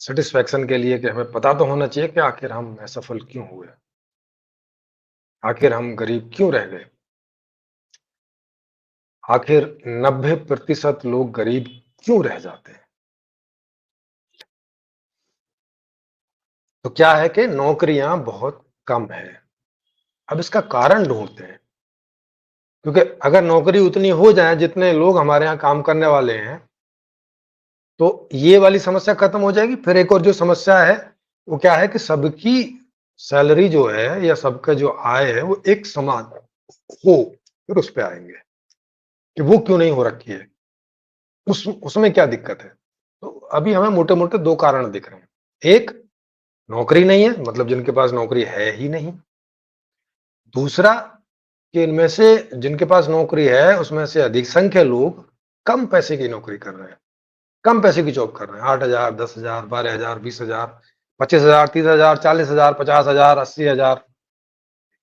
Satisfaction के लिए कि हमें पता तो होना चाहिए कि आखिर हम असफल क्यों हुए, आखिर हम गरीब क्यों रह गए, आखिर 90% लोग गरीब क्यों रह जाते हैं। तो क्या है कि नौकरियां बहुत कम है। अब इसका कारण ढूंढते हैं, क्योंकि अगर नौकरी उतनी हो जाए जितने लोग हमारे यहाँ काम करने वाले हैं, तो ये वाली समस्या खत्म हो जाएगी। फिर एक और जो समस्या है वो क्या है कि सबकी सैलरी जो है या सबका जो आय है वो एक समान हो, फिर उस पे आएंगे कि वो क्यों नहीं हो रखी है, उसमें क्या दिक्कत है। तो अभी हमें मोटे मोटे दो कारण दिख रहे हैं। एक, नौकरी नहीं है, मतलब जिनके पास नौकरी है ही नहीं। दूसरा, कि इनमें से जिनके पास नौकरी है उसमें से अधिक संख्या लोग कम पैसे की नौकरी कर रहे हैं, कम पैसे की जॉब कर रहे हैं। 8,000, 10,000, 12,000, 20,000, 25,000, 30,000, 40,000, 50,000, 80,000।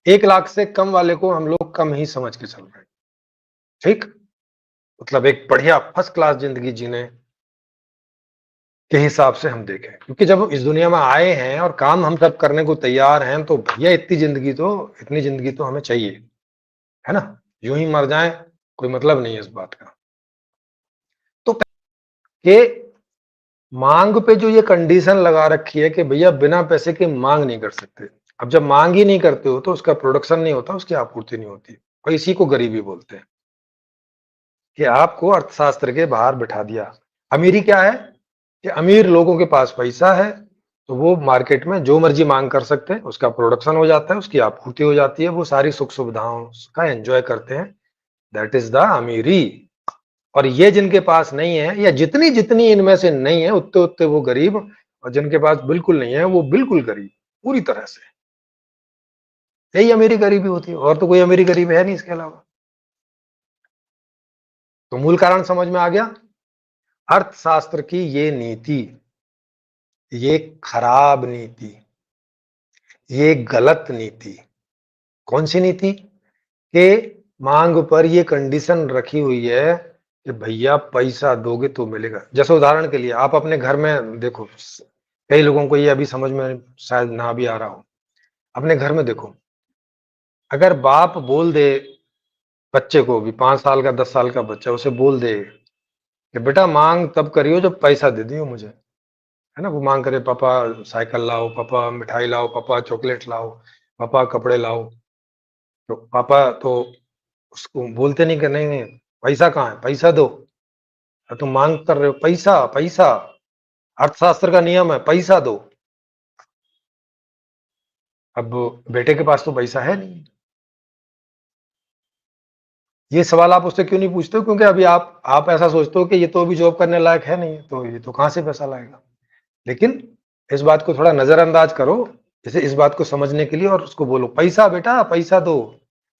1 लाख से कम वाले को हम लोग कम ही समझ के चल रहे हैं। ठीक, मतलब एक बढ़िया फर्स्ट क्लास जिंदगी जीने के हिसाब से हम देखें, क्योंकि जब इस दुनिया में आए हैं और काम हम सब करने को तैयार हैं, तो भैया इतनी जिंदगी तो हमें चाहिए, है ना। यूं ही मर जाए कोई मतलब नहीं है इस बात का। तो के मांग पे जो ये कंडीशन लगा रखी है कि भैया बिना पैसे के मांग नहीं कर सकते। अब जब मांग ही नहीं करते हो तो उसका प्रोडक्शन नहीं होता, उसकी आपूर्ति नहीं होती, और इसी को गरीबी बोलते हैं कि आपको अर्थशास्त्र के बाहर बिठा दिया। अमीरी क्या है कि अमीर लोगों के पास पैसा है तो वो मार्केट में जो मर्जी मांग कर सकते हैं, उसका प्रोडक्शन हो जाता है, उसकी आपूर्ति हो जाती है, वो सारी सुख सुविधाओं का एंजॉय करते हैं। दैट इज द अमीरी। और ये जिनके पास नहीं है, या जितनी जितनी इनमें से नहीं है, उतने उतने वो गरीब, और जिनके पास बिल्कुल नहीं है वो बिल्कुल गरीब, पूरी तरह से। यही अमीरी गरीबी होती है, और तो कोई अमीरी गरीबी है नहीं इसके अलावा। तो मूल कारण समझ में आ गया। अर्थशास्त्र की ये नीति, ये खराब नीति, ये गलत नीति। कौन सी नीति? के मांग पर ये कंडीशन रखी हुई है कि भैया पैसा दोगे तो मिलेगा। जैसे उदाहरण के लिए आप अपने घर में देखो, कई लोगों को ये अभी समझ में शायद ना भी आ रहा हो। अपने घर में देखो, अगर बाप बोल दे बच्चे को, भी 5 साल का 10 साल का बच्चा, उसे बोल दे कि बेटा मांग तब करियो जब पैसा दे दियो मुझे, है ना। वो मांग करे, पापा साइकिल लाओ, पापा मिठाई लाओ, पापा चॉकलेट लाओ, पापा कपड़े लाओ। तो पापा तो उसको बोलते नहीं कि नहीं नहीं, पैसा कहाँ है, पैसा दो। तुम मांग कर रहे हो, पैसा पैसा, अर्थशास्त्र का नियम है पैसा दो। अब बेटे के पास तो पैसा है नहीं। ये सवाल आप उससे क्यों नहीं पूछते हो? क्योंकि अभी आप ऐसा सोचते हो कि ये तो अभी जॉब करने लायक है नहीं, तो ये तो कहां से पैसा लाएगा। लेकिन इस बात को थोड़ा नजरअंदाज करो, जैसे इस बात को समझने के लिए, और उसको बोलो पैसा बेटा पैसा दो।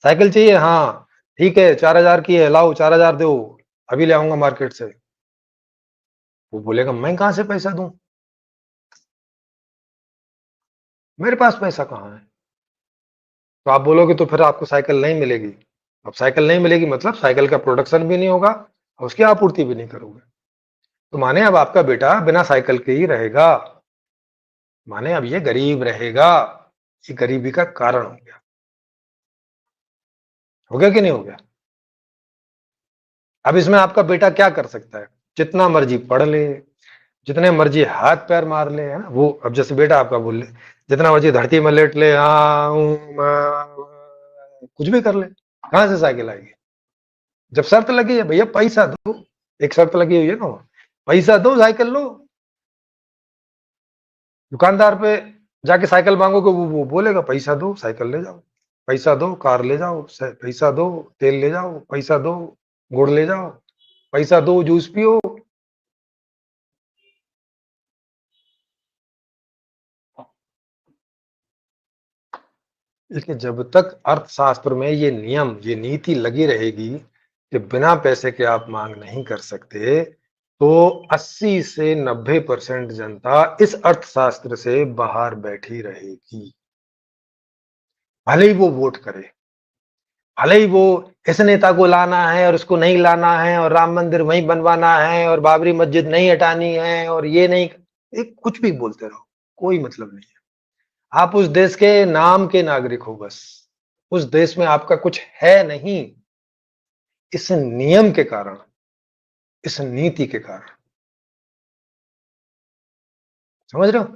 साइकिल चाहिए, हाँ ठीक है, 4,000 की है, लाओ 4,000 दो, अभी ले आऊंगा मार्केट से। वो बोलेगा मैं कहां से पैसा दूं, मेरे पास पैसा कहाँ है। तो आप बोलोगे तो फिर आपको साइकिल नहीं मिलेगी। अब साइकिल नहीं मिलेगी मतलब साइकिल का प्रोडक्शन भी नहीं होगा और उसकी आपूर्ति भी नहीं करोगे। तो माने अब आपका बेटा बिना साइकिल के ही रहेगा, माने अब ये गरीब रहेगा। ये गरीबी का कारण हो गया कि नहीं हो गया। अब इसमें आपका बेटा क्या कर सकता है? जितना मर्जी पढ़ ले, जितने मर्जी हाथ पैर मार ले, है ना। वो अब जैसे बेटा आपका बोल ले, जितना मर्जी धरती में लेट ले, हाँ कुछ भी कर ले, कहां से साइकिल आएगी? जब शर्त लगी है भैया पैसा दो, एक शर्त लगी हुई है ना, पैसा दो साइकिल लो। दुकानदार पे जाके साइकिल मांगोगे, वो बोलेगा पैसा दो साइकिल ले जाओ, पैसा दो कार ले जाओ, पैसा दो तेल ले जाओ, पैसा दो गुड़ ले जाओ, पैसा दो जूस पियो। इसलिए जब तक अर्थशास्त्र में ये नियम, ये नीति लगी रहेगी कि बिना पैसे के आप मांग नहीं कर सकते, तो 80 से 90% जनता इस अर्थशास्त्र से बाहर बैठी रहेगी। भले ही वो वोट करे, भले ही वो इस नेता को लाना है और उसको नहीं लाना है, और राम मंदिर वहीं बनवाना है, और बाबरी मस्जिद नहीं हटानी है, और ये नहीं, एक कुछ भी बोलते रहो, कोई मतलब नहीं है। आप उस देश के नाम के नागरिक हो बस। उस देश में आपका कुछ है नहीं, इस नियम के कारण, इस नीति के कारण। समझ रहे हो?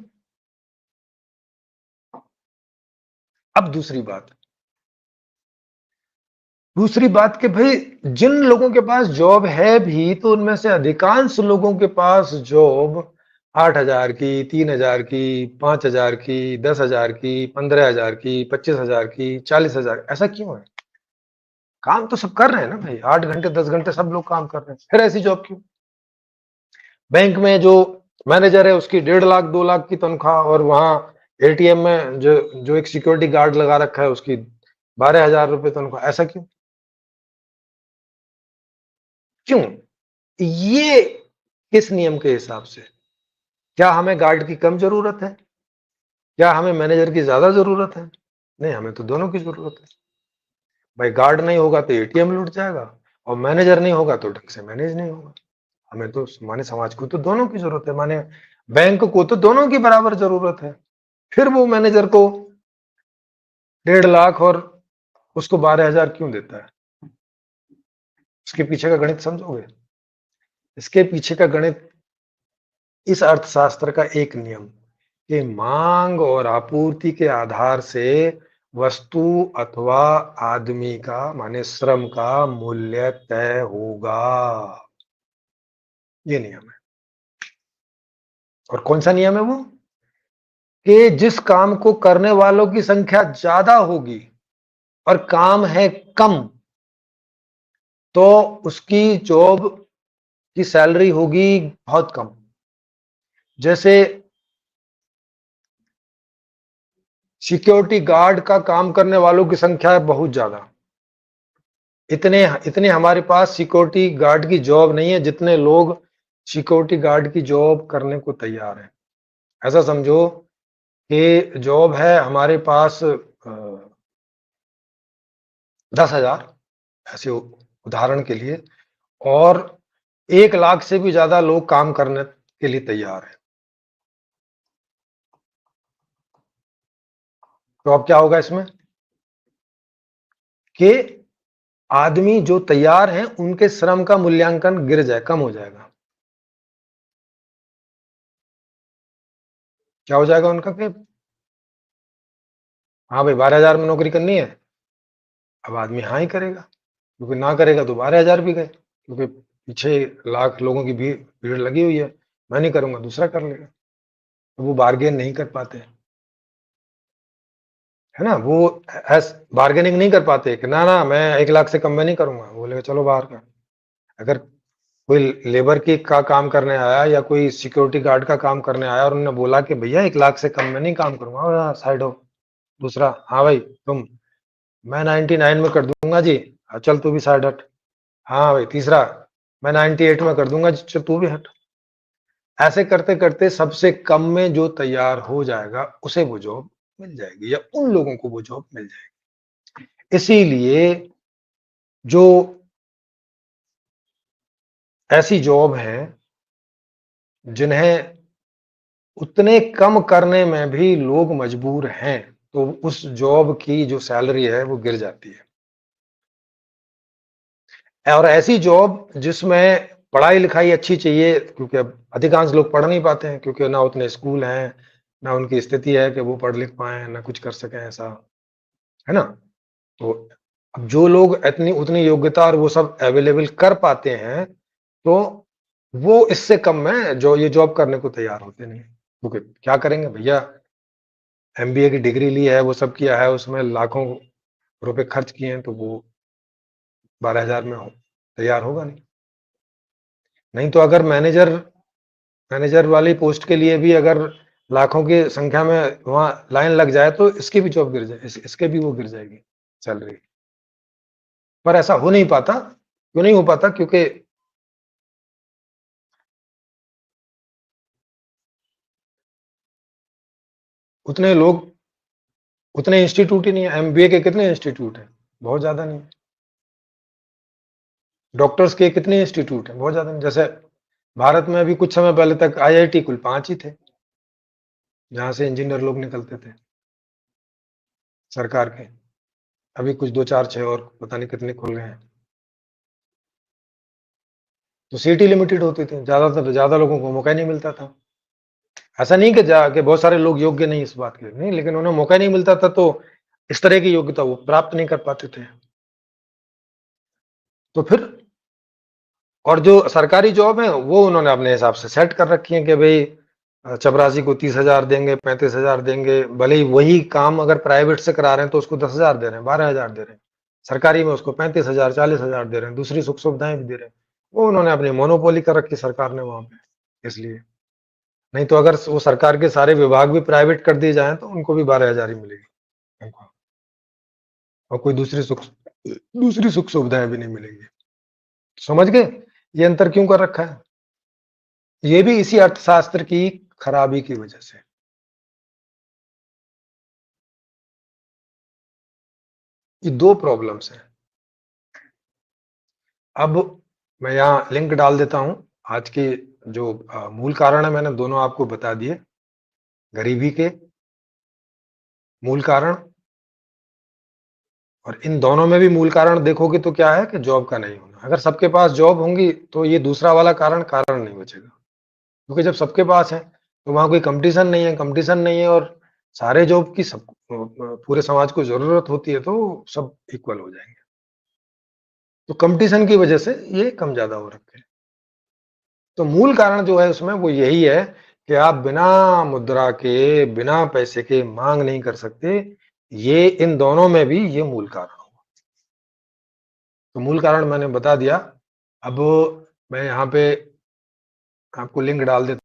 अब दूसरी बात कि भाई जिन लोगों के पास जॉब है भी, तो उनमें से अधिकांश लोगों के पास जॉब 8,000 की, 3,000 की, 5,000 की, 10,000 की, 15,000 की, 25,000 की, 40,000। ऐसा क्यों है? काम तो सब कर रहे हैं ना भाई, 8 घंटे 10 घंटे सब लोग काम कर रहे हैं, फिर ऐसी जॉब क्यों? बैंक में जो मैनेजर है उसकी 1.5 लाख 2 लाख की तनख्वाह, और वहां एटीएम में जो जो एक सिक्योरिटी गार्ड लगा रखा है उसकी 12,000 रुपए तनख्वाह। ऐसा क्यों? क्यों? ये किस नियम के हिसाब से? क्या हमें गार्ड की कम जरूरत है? क्या हमें मैनेजर की ज्यादा जरूरत है? नहीं, हमें तो दोनों की जरूरत है भाई। गार्ड नहीं होगा तो एटीएम लूट जाएगा, और मैनेजर नहीं होगा तो ढंग से मैनेज नहीं होगा। हमें तो माने समाज को तो दोनों की जरूरत है, माने बैंक को तो दोनों की बराबर जरूरत है। फिर वो मैनेजर को 1.5 लाख और उसको 12,000 क्यों देता है? इसके पीछे का गणित समझोगे? इसके पीछे का गणित, इस अर्थशास्त्र का एक नियम कि मांग और आपूर्ति के आधार से वस्तु अथवा आदमी का माने श्रम का मूल्य तय होगा। ये नियम है। और कौन सा नियम है वो? कि जिस काम को करने वालों की संख्या ज्यादा होगी और काम है कम, तो उसकी जॉब की सैलरी होगी बहुत कम। जैसे सिक्योरिटी गार्ड का काम करने वालों की संख्या है बहुत ज्यादा, इतने इतने हमारे पास सिक्योरिटी गार्ड की जॉब नहीं है जितने लोग सिक्योरिटी गार्ड की जॉब करने को तैयार हैं। ऐसा समझो कि जॉब है हमारे पास 10,000, ऐसे उदाहरण के लिए, और 1 लाख से भी ज्यादा लोग काम करने के लिए तैयार हैं। तो अब क्या होगा इसमें कि आदमी जो तैयार हैं उनके श्रम का मूल्यांकन गिर जाए, कम हो जाएगा। क्या हो जाएगा उनका कि हाँ भाई 12,000 में नौकरी करनी है, अब आदमी हाँ ही करेगा, क्योंकि ना करेगा तो 12,000 भी गए, क्योंकि पीछे लाख लोगों की भीड़ भीड़ लगी हुई है। मैं नहीं करूंगा, दूसरा कर लेगा। तो वो बार्गेन नहीं कर पाते, है ना? वो बार्गेनिंग नहीं कर पाते कि ना ना मैं 1 लाख से कम में नहीं करूंगा। वो बोलेगा चलो बाहर का। अगर कोई लेबर की का काम करने आया या कोई सिक्योरिटी गार्ड का काम करने आया और उन्होंने बोला कि भैया 1 लाख से कम में नहीं काम करूंगा, साइड हो। दूसरा, हाँ भाई तुम, मैं 99 में कर दूंगा जी, हाँ चल तू भी साइड हट। हाँ भाई तीसरा, मैं 98 में कर दूंगा जी, चल तू भी हट। ऐसे करते करते सबसे कम में जो तैयार हो जाएगा उसे वो जॉब मिल जाएगी, या उन लोगों को वो जॉब मिल जाएगी। इसीलिए जो ऐसी जॉब है जिन्हें उतने कम करने में भी लोग मजबूर हैं, तो उस जॉब की जो सैलरी है वो गिर जाती है। और ऐसी जॉब जिसमें पढ़ाई लिखाई अच्छी चाहिए, क्योंकि अब अधिकांश लोग पढ़ नहीं पाते हैं, क्योंकि ना उतने स्कूल हैं, ना उनकी स्थिति है कि वो पढ़ लिख पाए, ना कुछ कर सकें ऐसा, है ना? तो अब जो लोग इतनी उतनी योग्यता और वो सब अवेलेबल कर पाते हैं, तो वो इससे कम में जो ये जॉब करने को तैयार होते नहीं, क्योंकि क्या करेंगे भैया, एमबीए की डिग्री ली है, वो सब किया है, उसमें लाखों रुपए खर्च किए हैं, तो वो 12,000 में तैयार होगा नहीं। नहीं तो अगर मैनेजर वाली पोस्ट के लिए भी अगर लाखों की संख्या में वहां लाइन लग जाए, तो इसकी भी जॉब गिर जाए, इसके भी वो गिर जाएगी सैलरी। पर ऐसा हो नहीं पाता। क्यों नहीं हो पाता? क्योंकि उतने लोग, उतने इंस्टीट्यूट ही नहीं है। एमबीए के कितने इंस्टीट्यूट है? बहुत ज्यादा नहीं है। डॉक्टर्स के कितने इंस्टीट्यूट है? बहुत ज्यादा नहीं। जैसे भारत में अभी कुछ समय पहले तक आईआईटी कुल 5 ही थे। जहाँ से इंजीनियर लोग निकलते थे सरकार के। अभी कुछ 2, 4, 6 और पता नहीं कितने खुल गए हैं। तो सीट ही लिमिटेड होती थी, ज़्यादा लोगों को मौका ही नहीं मिलता था। ऐसा नहीं कि बहुत सारे लोग योग्य नहीं इस बात के, नहीं, लेकिन उन्हें मौका ही नहीं मिलता था, तो इस तरह की योग्यता वो प्राप्त नहीं कर पाते थे। तो फिर और जो सरकारी जॉब है वो उन्होंने अपने हिसाब से सेट कर रखी है कि भाई चपरासी को 30,000 देंगे, 35,000 देंगे, भले ही वही काम अगर प्राइवेट से करा रहे हैं तो उसको 10,000 दे रहे हैं, 12,000 दे रहे हैं, सरकारी में उसको 35,000, 40,000 दे रहे हैं, दूसरी सुख सुविधाएं भी दे रहे हैं। वो उन्होंने अपनी मोनोपोली कर रखी सरकार ने वहां पे, इसलिए। नहीं तो अगर वो सरकार के सारे विभाग भी प्राइवेट कर दिए जाएं तो उनको भी 12,000 ही मिलेगी उनको, और कोई दूसरी सुख सुविधाएं भी नहीं मिलेंगी। समझ गए ये अंतर क्यों कर रखा है? ये भी इसी अर्थशास्त्र की खराबी की वजह से। ये दो प्रॉब्लम्स हैं। अब मैं यहाँ लिंक डाल देता हूं। आज के जो मूल कारण है मैंने दोनों आपको बता दिए। गरीबी के मूल कारण, और इन दोनों में भी मूल कारण देखोगे तो क्या है कि जॉब का नहीं होना। अगर सबके पास जॉब होंगी तो ये दूसरा वाला कारण नहीं बचेगा, क्योंकि जब सबके पास है तो वहां कोई कंपटीशन नहीं है, और सारे जॉब की सब पूरे समाज को जरूरत होती है, तो सब इक्वल हो जाएंगे। तो कंपटीशन की वजह से ये कम ज्यादा हो रखे हैं। तो मूल कारण जो है उसमें वो यही है कि आप बिना मुद्रा के, बिना पैसे के मांग नहीं कर सकते। ये इन दोनों में भी ये मूल कारण होगा। तो मूल कारण मैंने बता दिया। अब मैं यहाँ पे आपको लिंक डाल देता